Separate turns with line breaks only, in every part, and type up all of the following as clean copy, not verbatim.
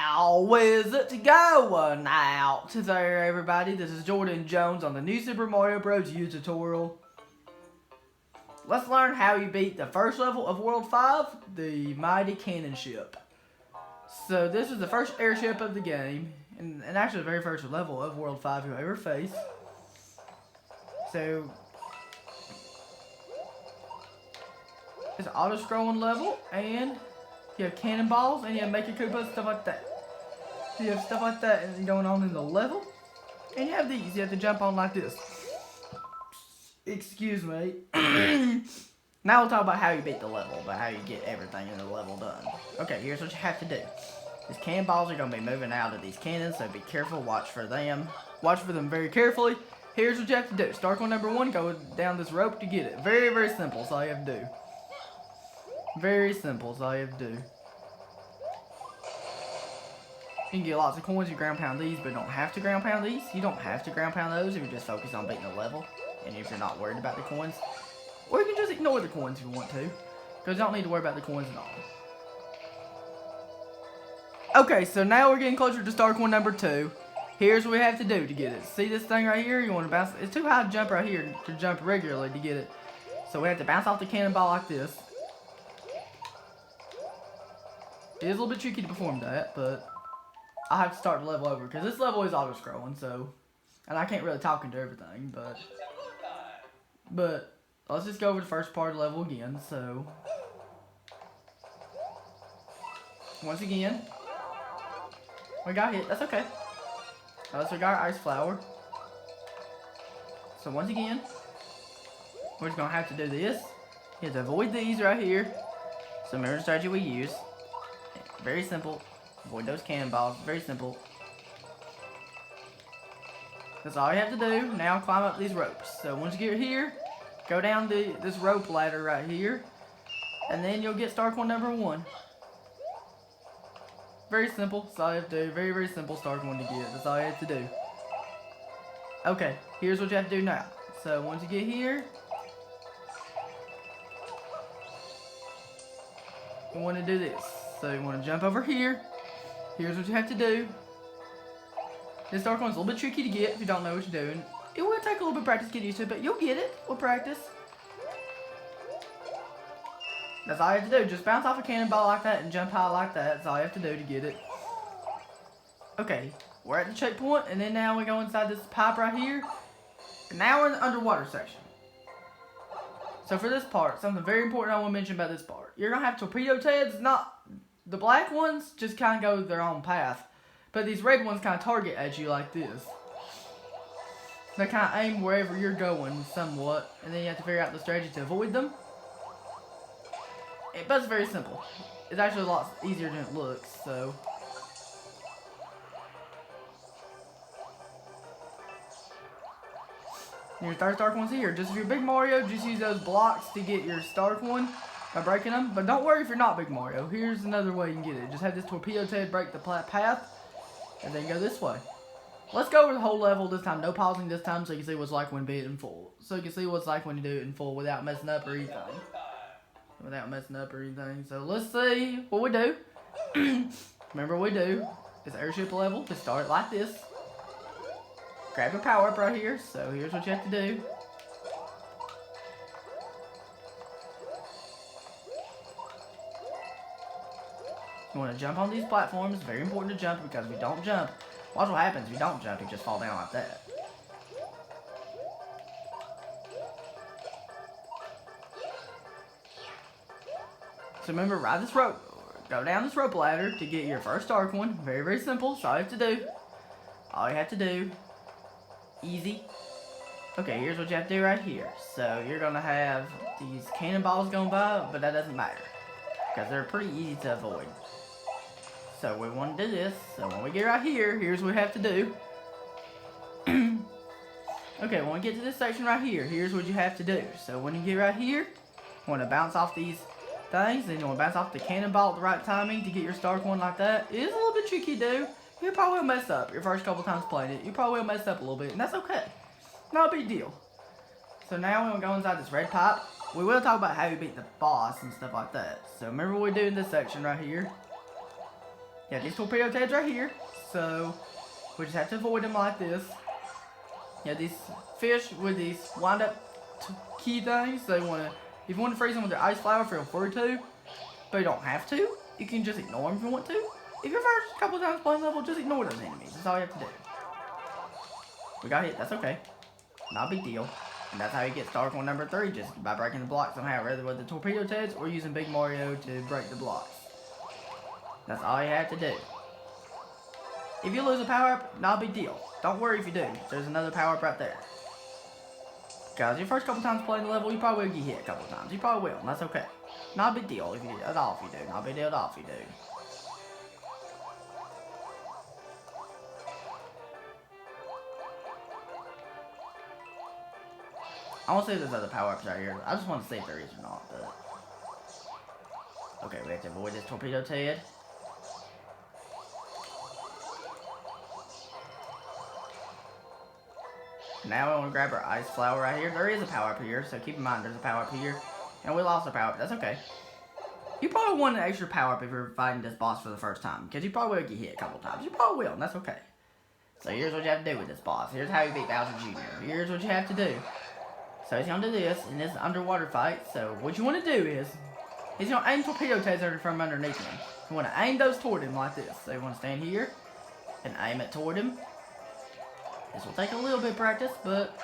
How's it going out there, everybody? This is Jordan Jones on the new Super Mario Bros. U tutorial. Let's learn how you beat the first level of World 5, the Mighty Cannon Ship. So this is the first airship of the game, and actually the very first level of World 5 you'll ever face. So it's an auto-scrolling level, and you have cannonballs, and you have Maker Koopas, stuff like that. So you have stuff like that going on in the level. And you have these you have to jump on like this. Excuse me. Now we'll talk about how you beat the level, about how you get everything in the level done. Okay, here's what you have to do. These cannonballs are going to be moving out of these cannons, so be careful, watch for them. Watch for them very carefully. Here's what you have to do. Start on number 1, go down this rope to get it. Very, very simple, that's all you have to do. Very simple, that's all you have to do. You can get lots of coins if you ground pound these, but you don't have to ground pound these. You don't have to ground pound those if you're just focused on beating the level. And if you're not worried about the coins. Or you can just ignore the coins if you want to. Because you don't need to worry about the coins at all. Okay, so now we're getting closer to star coin number 2. Here's what we have to do to get it. See this thing right here? You want to bounce. It's too high to jump right here to jump regularly to get it. So we have to bounce off the cannonball like this. It is a little bit tricky to perform that, but I'll have to start the level over because this level is auto-scrolling, so, and I can't really talk into everything, but let's just go over the first part of the level again. So once again, we got hit. That's okay. So we got our ice flower. So once again, we're just gonna have to do this. You have to avoid these right here. So remember the strategy we use. Very simple. Avoid those cannonballs. Very simple. That's all you have to do. Now climb up these ropes. So once you get here, go down this rope ladder right here. And then you'll get star coin number 1. Very simple. That's all you have to do. Very, very simple star coin to get. That's all you have to do. Okay, here's what you have to do now. So once you get here, you want to do this. So you want to jump over here. Here's what you have to do. This star coin's a little bit tricky to get if you don't know what you're doing. It will take a little bit of practice to get used to it, but you'll get it. We'll practice. That's all you have to do. Just bounce off a cannonball like that and jump high like that. That's all you have to do to get it. Okay, we're at the checkpoint, and then now we go inside this pipe right here. And now we're in the underwater section. So for this part, something very important I want to mention about this part. You're going to have torpedo heads, not the black ones, just kind of go their own path. But these red ones kind of target at you like this. They kind of aim wherever you're going somewhat. And then you have to figure out the strategy to avoid them. But it's very simple. It's actually a lot easier than it looks, so. Your third star coin's here. Just if you're Big Mario, just use those blocks to get your star coin by breaking them. But don't worry if you're not Big Mario. Here's another way you can get it. Just have this torpedo head break the path, and then go this way. Let's go over the whole level this time. No pausing this time, so you can see what it's like when you do it in full. So you can see what it's like when you do it in full without messing up or anything. So let's see what we do. Remember what we do. It's airship level. Just start like this. Grab your power up right here. So here's what you have to do. You want to jump on these platforms. It's very important to jump because if you don't jump, watch what happens if you don't jump. You just fall down like that. So remember, ride this rope. Go down this rope ladder to get your first star coin. Very, very simple. That's all you have to do. All you have to do. Easy. Okay, here's what you have to do right here. So you're going to have these cannonballs going by, but that doesn't matter. Because they're pretty easy to avoid. So we want to do this. So when we get right here, here's what we have to do. Okay, when we get to this section right here, here's what you have to do. So when you get right here, you want to bounce off these things. Then you want to bounce off the cannonball at the right timing to get your star coin like that. It is a little bit tricky to do. You probably will mess up your first couple times playing it. You probably will mess up a little bit, and that's okay. Not a big deal. So now we're going to go inside this red pipe. We will talk about how you beat the boss and stuff like that. So remember what we do in this section right here. Yeah, these torpedo heads right here. So we just have to avoid them like this. Yeah, these fish with these wind up key things. So if you want to freeze them with their ice flower, feel free to. But you don't have to. You can just ignore them if you want to. If your first couple times playing level, just ignore those enemies. That's all you have to do. We got hit. That's okay. Not a big deal. And that's how you get Star Coin number 3, just by breaking the blocks somehow, whether with the torpedo heads or using Big Mario to break the blocks. That's all you have to do. If you lose a power-up, not a big deal. Don't worry if you do. There's another power-up right there. Guys, your first couple times playing the level, you probably will get hit a couple times. You probably will, and that's okay. Not a big deal if you do. At all if you do. Not a big deal at all if you do. I want to see if there's other power-ups right here. I just want to see if there is or not, but... Okay, we have to avoid this torpedo head. Now we want to grab our ice flower right here. There is a power-up here, so keep in mind there's a power-up here. And we lost a power-up. That's okay. You probably want an extra power-up if you're fighting this boss for the first time, because you probably will get hit a couple times. You probably will, and that's okay. So here's what you have to do with this boss. Here's how you beat Bowser Jr. Here's what you have to do. So he's gonna do this in this underwater fight. So what you want to do is he's gonna aim torpedo tasers from underneath him. You want to aim those toward him like this. So you want to stand here and aim it toward him. This will take a little bit of practice, but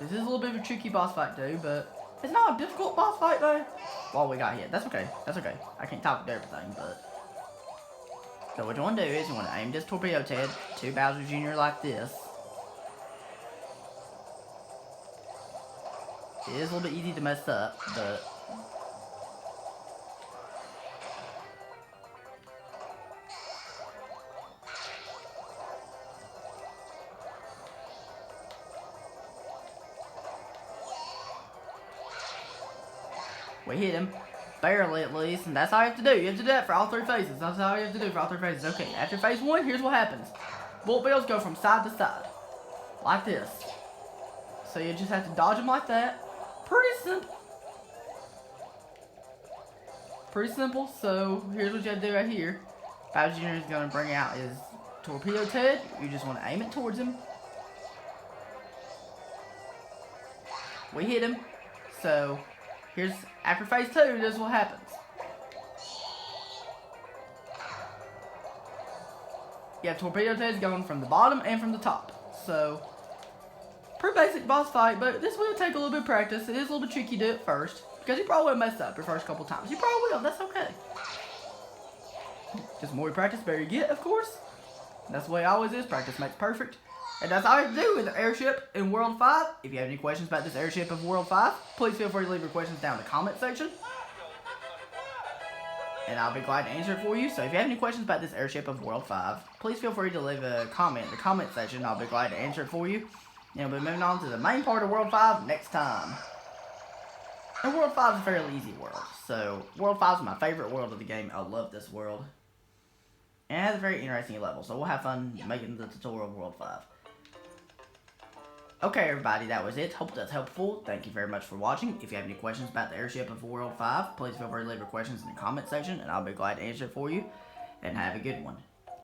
this is a little bit of a tricky boss fight too. But it's not a difficult boss fight though. Well, we got hit. That's okay. That's okay. I can't talk to everything, but so what you want to do is you want to aim this torpedo head to Bowser Jr. like this. It is a little bit easy to mess up, but we hit him. Barely at least, and that's all you have to do. You have to do that for all 3 phases. That's all you have to do for all 3 phases. Okay, after phase 1, here's what happens. Bullet bills go from side to side. Like this. So you just have to dodge them like that. Pretty simple. Pretty simple. So here's what you have to do right here. Bowser Jr. is going to bring out his torpedo head. You just want to aim it towards him. We hit him. So here's after phase 2, this is what happens. You have torpedo heads going from the bottom and from the top. So pretty basic boss fight, but this will take a little bit of practice. It is a little bit tricky to do it first, because you probably will mess up your first couple times. You probably will, that's okay. Just more you practice, better you get, of course. That's the way it always is, practice makes perfect. And that's all you have to do with the airship in World 5. If you have any questions about this airship of World 5, please feel free to leave your questions down in the comment section. And I'll be glad to answer it for you. So if you have any questions about this airship of World 5, please feel free to leave a comment in the comment section. I'll be glad to answer it for you. And we'll be moving on to the main part of World 5 next time. And World 5 is a fairly easy world. So World 5 is my favorite world of the game. I love this world. And it has a very interesting level. So we'll have fun making the tutorial of World 5. Okay, everybody, that was it. Hope that's helpful. Thank you very much for watching. If you have any questions about the airship of World 5, please feel free to leave your questions in the comment section, and I'll be glad to answer it for you. And have a good one.